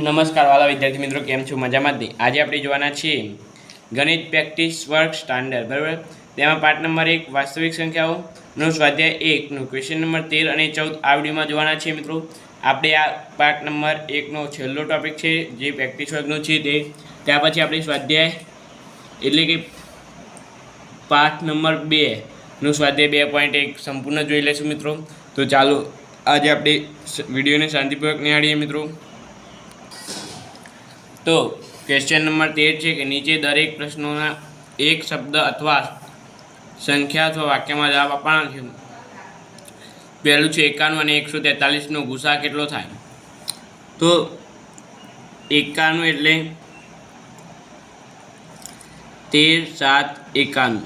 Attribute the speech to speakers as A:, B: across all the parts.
A: નમસ્કાર વાલા વિદ્યાર્થી મિત્રો, કેમ છો? મજામાં જ? આજે આપણે જોવાના છીએ ગણિત પ્રેક્ટિસ વર્ક સ્ટાન્ડર્ડ, બરાબર. તેમાં પાઠ નંબર 1 વાસ્તવિક સંખ્યાઓનો સ્વાધ્યાય 1 નો ક્વેશ્ચન નંબર 13 અને 14 આ વિડીયોમાં જોવાના છીએ મિત્રો. આપણે આ પાઠ નંબર 1 નો છેલ્લો ટોપિક છે જે પ્રેક્ટિસ વર્કનો છે તે. ત્યાર પછી આપણે સ્વાધ્યાય એટલે કે પાઠ નંબર 2 નો સ્વાધ્યાય 2.1 સંપૂર્ણ જોઈ લઈશું મિત્રો. તો ચાલો આજે આપણે વિડીયોને શાંતિપૂર્વક નિહાળીએ મિત્રો. તો ક્વેશ્ચન નંબર 13 છે કે નીચે દરેક પ્રશ્નોના એક શબ્દ અથવા સંખ્યા અથવા વાક્યમાં જવાબ આપવાના છે. પહેલું છે 91 અને 143નો ગુસા કેટલો થાય? તો 91 એટલે 13 7 91,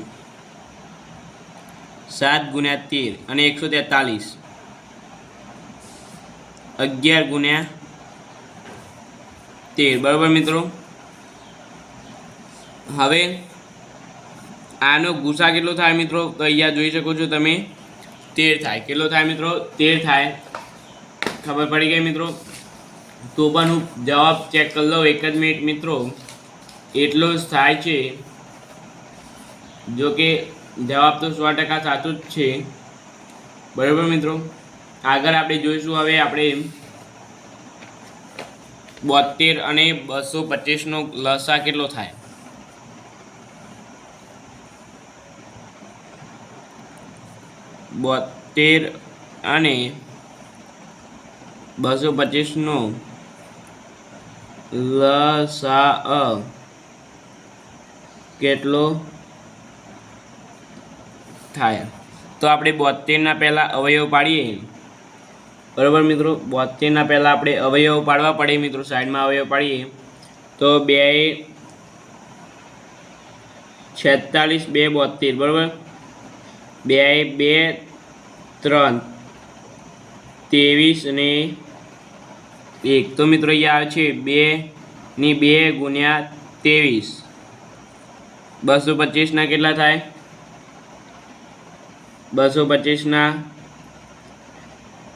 A: 7 ગુણ્યા 13, અને 143 11 ગુણ્યા 13, બરાબર મિત્રો. હવે આનો ગુસા કેટલો થાય મિત્રો? તો અહીંયા જોઈ શકો છો તમે 13 થાય. કેટલો થાય મિત્રો? 13 થાય. ખબર પડી ગઈ મિત્રો? તો પણ હું જવાબ ચેક કરી લઉં એક જ મિનિટ મિત્રો. એટલો જ થાય છે. જો કે જવાબ તો 100% સાચું જ છે, બરાબર મિત્રો. આગળ આપણે જોઈશું. હવે આપણે 72 અને 225નો લસા કેટલો થાય? બોતેર અને 225નો લસા કેટલો થાય? તો આપણે 72ના પહેલાં અવયવ પાડીએ, બરાબર મિત્રો. 72ના પહેલાં આપણે અવયવ પાડવા પડે મિત્રો. સાઈડમાં અવયવ પાડીએ તો 2 46 2 72, બરાબર. 2 2 3 23 અને 1. તો મિત્રો અહીંયા આવે છે 2 ની 2 ગુણ્યા 23. 225ના કેટલા થાય? 225ના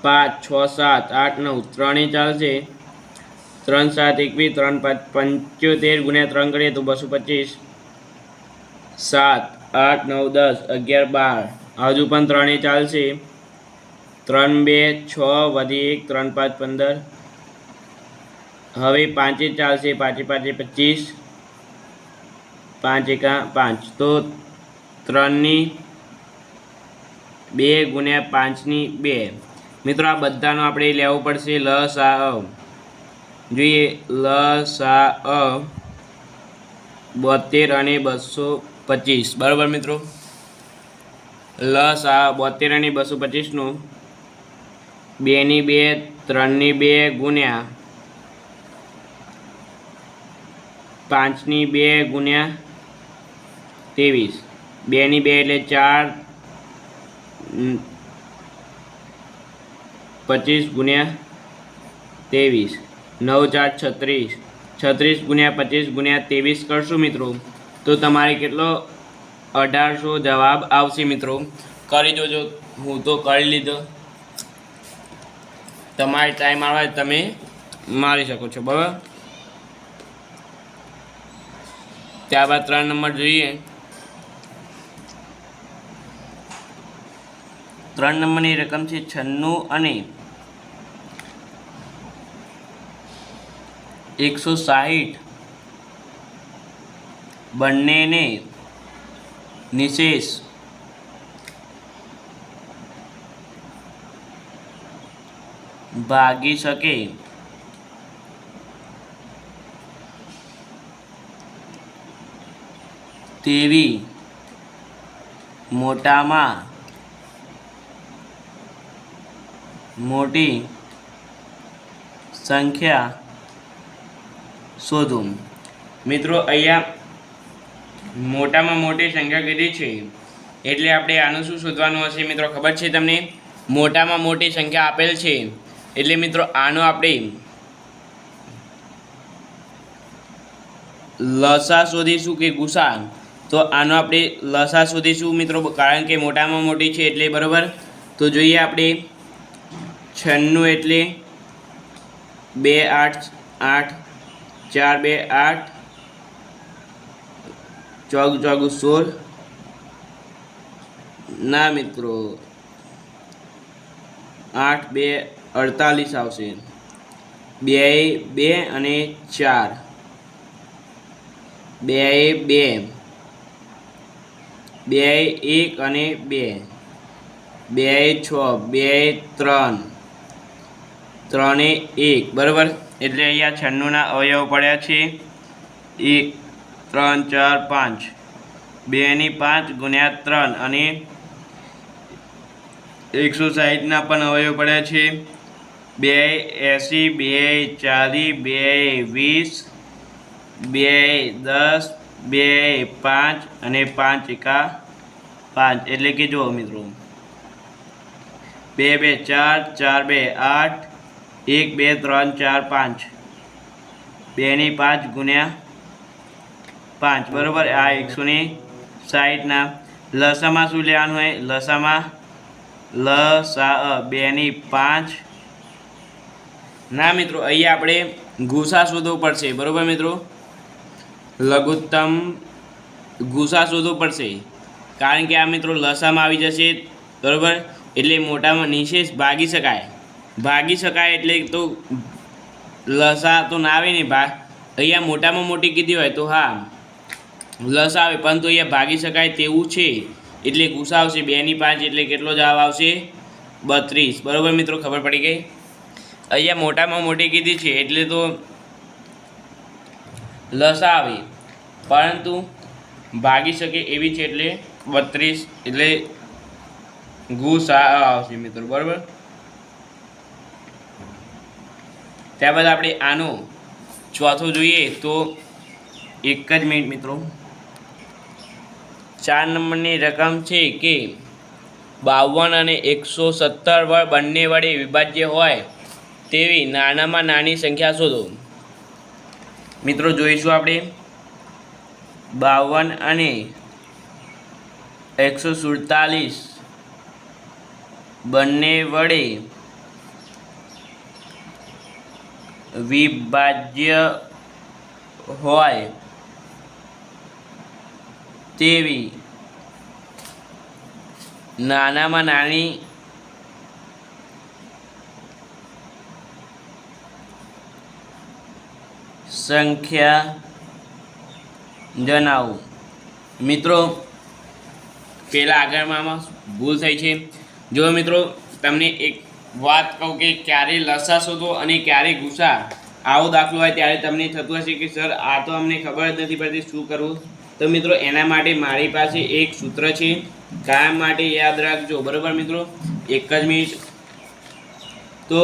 A: 5 6 7 8 9 3 ચાલશે. 3 7 21, 3 5 75 ગુણ્યા 3 કરીએ તો 225. 7 8 9 10 11 12, હજુ પણ 3 ચાલશે. 3 2 6 વધી 1 3 5 15. હવે 5 ચાલશે. 5 5 25, 5 1 5. તો 3ની 2 ગુણ્યા 5ની 2. મિત્રો આ બધાનો આપણે લેવું પડશે લસા. જોઈએ લસા 72 અને 225, બરાબર મિત્રો. લસા 72 અને 225નો 2 ની 2 3 ની 2 ગુણ્યા 5 ની 2 ગુણ્યા 23. 2 ની 2 એટલે 4, 25 ગુણ્યા 23. 9 4 36. 36 ગુણ્યા 25 ગુણ્યા 23 કરશું મિત્રો તો તમારે કેટલો? 1800 જવાબ આવશે મિત્રો. કરી જોજો. હું તો કરી લીધો. તમારે ટાઈમ આવે તમે મારી શકો છો, બરાબર. ત્યારબાદ 3 નંબર જોઈએ. 3 નંબરની રકમ છે 96 અને 160. બંનેને નિશેષ ભાગી શકે તેવી મોટામાં મોટી સંખ્યા શોધો. મિત્રો અહીંયા મોટામાં મોટી સંખ્યા કીધી છે એટલે આપણે આનું શું શોધવાનું હશે મિત્રો? ખબર છે તમને? મોટામાં મોટી સંખ્યા આપેલ છે એટલે મિત્રો આનો આપણે લસા શોધીશું કે ગુસા? તો આનો આપણે લસા શોધીશું મિત્રો, કારણ કે મોટામાં મોટી છે એટલે, બરાબર. તો જોઈએ આપણે 96 એટલે 2 8 8 4 2 8 ચોગુ ચોગુ 16 ના મિત્રો 8 2 48 આવશે 2 2 અને 4 2 2 2 1 અને 2 2 6 2 3 3 1 બરાબર। એટલે અહીંયા 96ના અવયવ પડ્યા છે 1 3 4 5 2 ની 5 ગુણ્યા 3 અને 160ના પણ અવયવ પડ્યા છે 2 80 2 40 2 20 2 10 2 5 અને 5 એકા 5 એટલે કે જુઓ મિત્રો 2 2 4 4 2 8 1 2 3 4 5 2 ની 5 ગુણ્યા 5 બરાબર। આ 160ના લસામાં શું લેવાનું હોય? લસામાં લસા 2 ની 5 ના મિત્રો અહીંયા આપણે ગુસા શોધવો પડશે બરાબર મિત્રો। લઘુત્તમ ગુસા શોધવો પડશે કારણ કે આ મિત્રો લસામાં આવી જશે બરાબર। એટલે મોટામાં નિશેષ ભાગી શકાય એટલે તો લસા તો ના આવે ને અહીંયા મોટામાં મોટી કીધી હોય તો હા લસા આવે પરંતુ અહીંયા ભાગી શકાય તેવું છે એટલે ગુસા આવશે 2 ની 5 એટલે કેટલો જવાબ આવશે? 32 બરાબર મિત્રો। ખબર પડી ગઈ? અહીંયા મોટામાં મોટી કીધી છે એટલે તો લસા આવે પરંતુ ભાગી શકે એવી છે એટલે 32 એટલે ગુસા આવશે મિત્રો બરાબર। ત્યારબાદ આપણે આનો ચોથો જોઈએ તો એક જ મિનિટ મિત્રો। 4 નંબરની રકમ છે કે 52 અને 117 બંને વડે વિભાજ્ય હોય તેવી નાનામાં નાની સંખ્યા શોધો। મિત્રો જોઈશું આપણે 52 અને 147 બંને વડે વિભાજ્ય હોય તેવી નાનામાં નાની સંખ્યા જણાવો। મિત્રો પહેલાં આગળમાં ભૂલ થઈ છે। જો મિત્રો તમને એક વાત કહું કે ક્યારે લસા શોધો અને ક્યારે ગુસા, આવો દાખલો હોય ત્યારે તમને થતું હશે કે સર આ તો અમને ખબર જ નથી પડતી શું કરવું। તો મિત્રો એના માટે મારી પાસે એક સૂત્ર છે, કાયમ માટે યાદ રાખજો બરાબર મિત્રો। એક જ મિનિટ। તો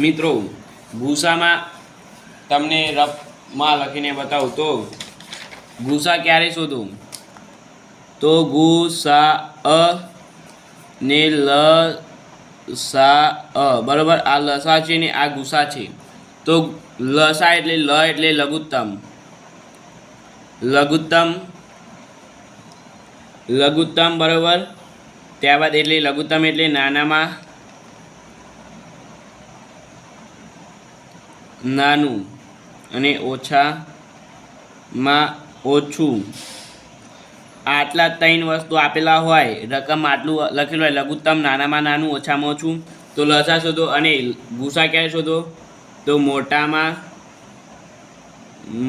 A: મિત્રો ગુસામાં તમને રફમાં લખીને બતાવું તો ગુસા ક્યારે શોધું? તો ગુસા ને લસા બરાબર। આ લસા છે ને આ ગુસા છે। તો લસા એટલે એટલે લઘુત્તમ બરાબર। ત્યારબાદ એટલે લઘુત્તમ એટલે નાનામાં નાનું અને ઓછામાં ઓછું। આટલા 3 વસ્તુ આપેલા હોય, રકમ આટલું લખેલું હોય, લઘુત્તમ, નાનામાં નાનું, ઓછામાં ઓછું, તો લસા શોધો। અને ગુસા ક્યારે શોધો? તો મોટામાં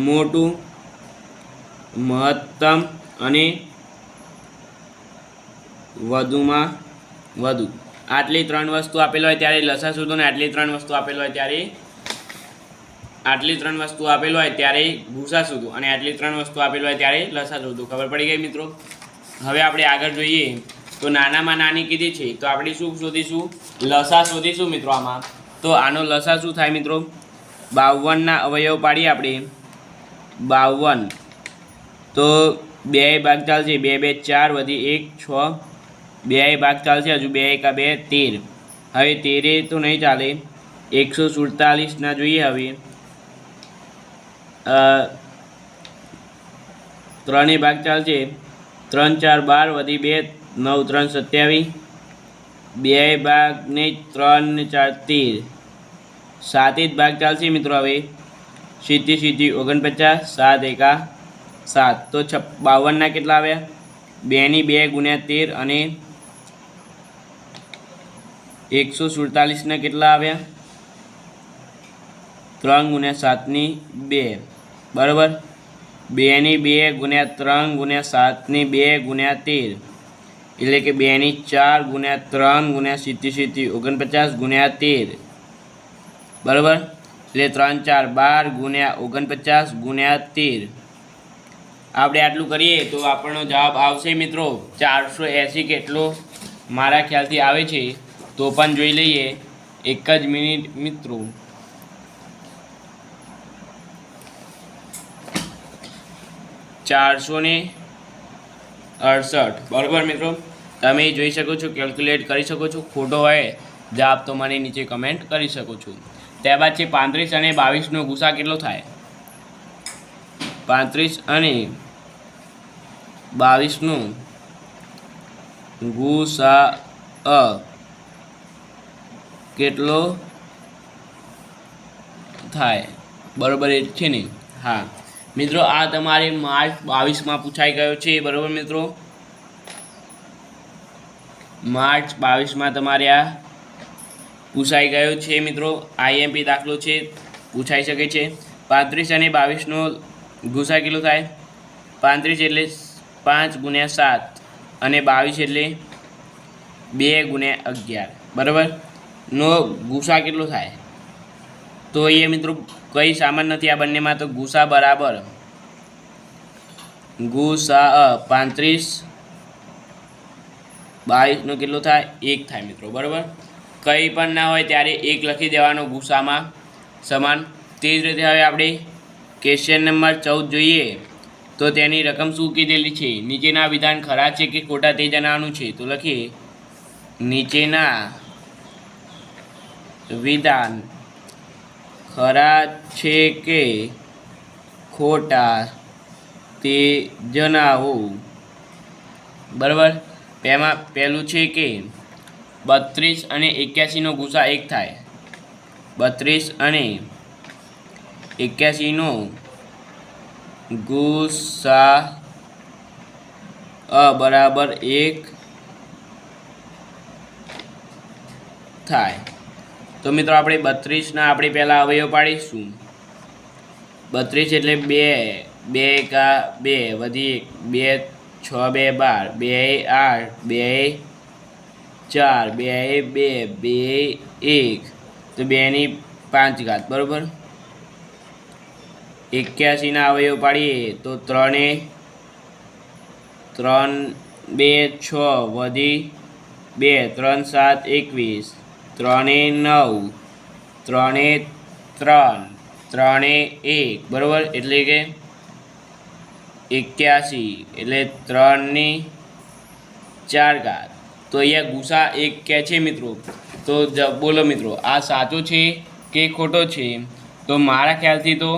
A: મોટું, મહત્તમ અને વધુમાં વધુ। આટલી 3 વસ્તુ આપેલી હોય ત્યારે લસા શોધો ને આટલી 3 વસ્તુ આપેલી હોય ત્યારે ગુસા શોધો અને આટલી 3 વસ્તુ આપેલી હોય ત્યારે લસા શોધો। ખબર પડી ગઈ મિત્રો? હવે આપણે આગળ જોઈએ તો નાનામાં નાની કીધી છે તો આપણે શું શોધીશું? લસા શોધીશું મિત્રો આમાં। તો આનો લસા શું થાય મિત્રો? 52ના અવયવ પાડીએ આપણે 52 તો 2 ભાગ ચાલશે, 2 2 4 વધી 1 6, 2 ભાગ ચાલશે, હજુ 2 એકા 2 13। હવે 13 તો નહીં ચાલે, 147ના જોઈએ। હવે 3 ભાગ ચાલશે, 3 4 12 વધી 2 9 3 27, 2 ભાગ ને 3 ને 4 13, 7 જ ભાગ ચાલશે મિત્રો. હવે સીધી 49, 7 એકા 7, તો 52 કેટલા આવ્યા? 2 ની 2 ગુણ્યા 13 અને 147 કેટલા આવ્યા? 3 ગુણ્યા 7 ની 2, બરાબર. 2 ની 2 ગુણ્યા 3 ગુણ્યા 7 ની 2 ગુણ્યા 13, એટલે કે 2 ની 4 ગુણ્યા 3 ગુણ્યા 49 ગુણ્યા 13, બરાબર. એટલે 3 4 12 ગુણ્યા 49 ગુણ્યા 13. આપણે આટલું કરીએ તો આપણનો જવાબ આવશે મિત્રો 480 કેટલો મારા ખ્યાલથી આવે છે. તો પણ જોઈ લઈએ, એક જ મિનિટ મિત્રો. $468, બરાબર મિત્રો. તમે જોઈ શકો છો, કેલ્ક્યુલેટ કરી શકો છો. ખોટો હોય જવાબ તો મને નીચે કમેન્ટ કરી શકો છો. ત્યારબાદ છે 35 અને 22નો ગુસા કેટલો થાય? 35 અને 22નો ગુસા કેટલો થાય? બરાબર એ છે ને? હા મિત્રો, આ તમારે માર્ચ 22માં પૂછાઈ ગયો છે, બરાબર મિત્રો. માર્ચ 22માં તમારે આ પૂછાઈ ગયો છે મિત્રો. આઈએમપી દાખલો છે, પૂછાઈ શકે છે. 35 અને 22નો ગુસા કેટલો થાય? 35 એટલે 5 ગુણ્યા 7 અને 22 એટલે 2 ગુણ્યા 11, બરાબર. નો ગુસા કેટલો થાય? તો એ મિત્રો કંઈ સામાન નથી આ બંનેમાં. તો ગુસા બરાબર ગુસા 35 22નો કેટલો થાય? 1 થાય મિત્રો, બરાબર. કંઈ પણ ના હોય ત્યારે 1 લખી દેવાનો ગુસામાં સમાન. તે જ રીતે હવે આપણે ક્વેશ્ચન નંબર 14 જોઈએ તો તેની રકમ શું કીધેલી છે? નીચેના વિધાન ખરા છે કે ખોટા તે જણાવવાનું છે. તો લખીએ, નીચેના વિધાન ખરા છે કે ખોટા તે જણાવો, બરાબર. તેમાં પહેલું છે કે 32 અને 81નો ગુસા 1 થાય. 32 અને 81નો ગુસા બરાબર 1 થાય. તો મિત્રો આપણે 32ના આપણે પહેલાં અવયવ પાડીશું. 32 એટલે 2, 2 એકા 2 વધી 2 6 2 12, 2 8 2 4 2 2 1, તો 2 ની 5 ઘાત, બરાબર. 81ના અવયવ પાડીએ તો 3 2 6 વધી 2 3 7 21, 3 9 3 3 3 1, બરાબર. એટલે કે 81, એટલે 3 ની 4 ઘાત. તો અહીંયા ગુસા 1 કહે છે મિત્રો. તો બોલો મિત્રો, આ સાચો છે કે ખોટો છે? તો મારા ખ્યાલથી તો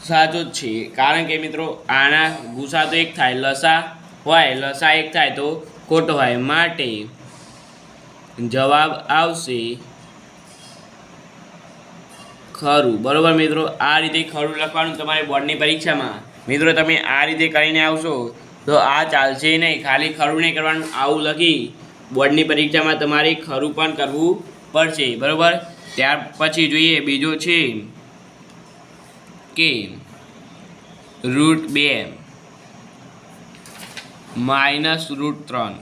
A: સાચો જ છે, કારણ કે મિત્રો આના ગુસા તો 1 થાય, લસા હોય, લસા 1 થાય તો ખોટો હોય. માટે જવાબ આવશે ખરું, બરાબર મિત્રો. આ રીતે ખરું લખવાનું તમારે બોર્ડની પરીક્ષામાં. મિત્રો તમે આ રીતે કરીને આવશો તો આ ચાલશે નહીં. ખાલી ખરું નહીં કરવાનું, આવું લખી બોર્ડની પરીક્ષામાં તમારે ખરું પણ કરવું પડશે, બરાબર. ત્યાર પછી જોઈએ બીજો છે કે √2 -√3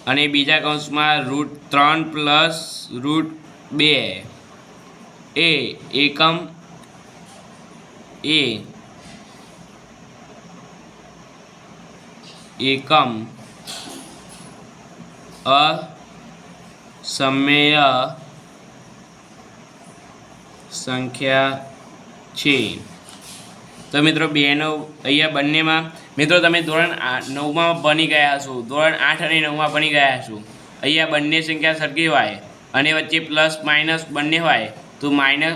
A: અને બીજા કૌંસમાં √3 + √2 એ એકમ અસમય સંખ્યા છે. તો મિત્રો બેનો અહીંયા બંનેમાં મિત્રો તમે ધોરણ 9માં ભણી ગયા હશો, ધોરણ 8 અને 9માં ભણી ગયા હશો. અહીંયા બંને સંખ્યા સરખી હોય અને વચ્ચે પ્લસ માઇનસ બંને હોય તો માઇનસ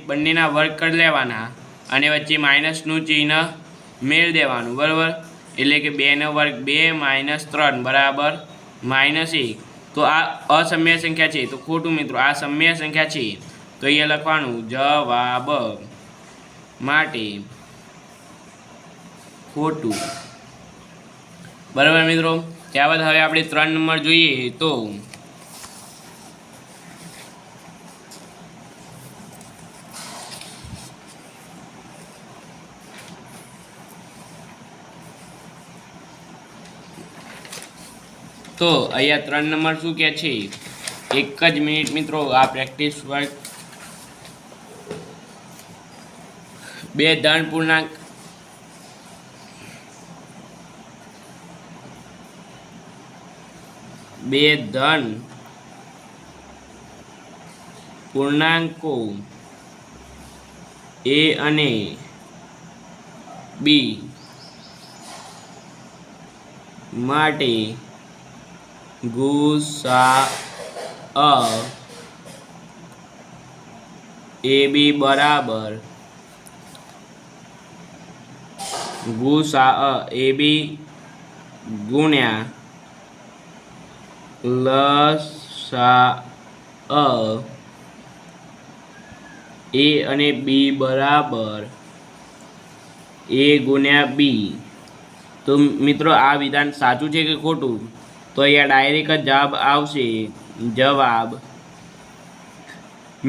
A: બંનેના વર્ગ કરી લેવાના અને વચ્ચે માઇનસનું ચિહ્ન મેળ દેવાનું, બરાબર. એટલે કે 2 નો વર્ગ 2 - 3 બરાબર -1. તો આ અસમ્ય સંખ્યા છે તો ખોટું મિત્રો, આ સમય સંખ્યા છે તો અહીંયા લખવાનું જવાબ માટે ખોટું. બરાબર મિત્રો. ત્યારબાદ હવે આપણે 3 નંબર જોઈએ તો અહીંયા 3 નંબર શું કહે છે? એક જ મિનિટ મિત્રો, આ પ્રેક્ટિસ વર્ક 2 ધન પૂર્ણાંક 2 ધન પૂર્ણાંકો A અને B માટે ગુસાઅ AB બરાબર ગુસાઅ AB ગુણ્યા લસાઅ A અને B બરાબર A ગુણ્યા B. તો મિત્રો આ વિધાન સાચું છે કે ખોટું? તો અહીંયા ડાયરેક્ટ જ જવાબ આવશે. જવાબ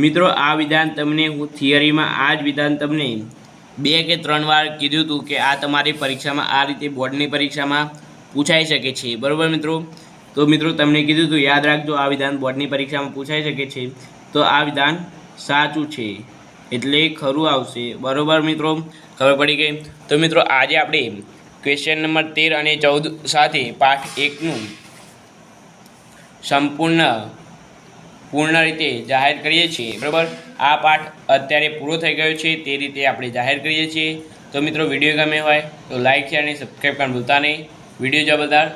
A: મિત્રો આ વિધાન તમને હું થિયરીમાં આ જ વિધાન તમને 2 કે 3 વાર કીધું હતું કે આ તમારી પરીક્ષામાં આ રીતે બોર્ડની પરીક્ષામાં પૂછાઈ શકે છે. બરાબર મિત્રો. તો મિત્રો તમને કીધું હતું યાદ રાખજો, આ વિધાન બોર્ડની પરીક્ષામાં પૂછાઈ શકે છે. તો આ વિધાન સાચું છે એટલે ખરું આવશે. બરાબર મિત્રો, ખબર પડી ગઈ. તો મિત્રો આજે આપણે ક્વેશ્ચન નંબર 13 અને 14 સાથે પાઠ 1નું પૂર્ણ રીતે જાહેર કરીએ છીએ. બરાબર. આ પાઠ અત્યારે પૂરો થઈ ગયો છે તે રીતે આપણે જાહેર કરીએ છીએ. તો મિત્રો વિડીયો ગમે હોય તો લાઈક, શેર અને સબસ્ક્રાઈબ કરવાનું ભૂલતા નહીં. વિડીયો જોવા બદલ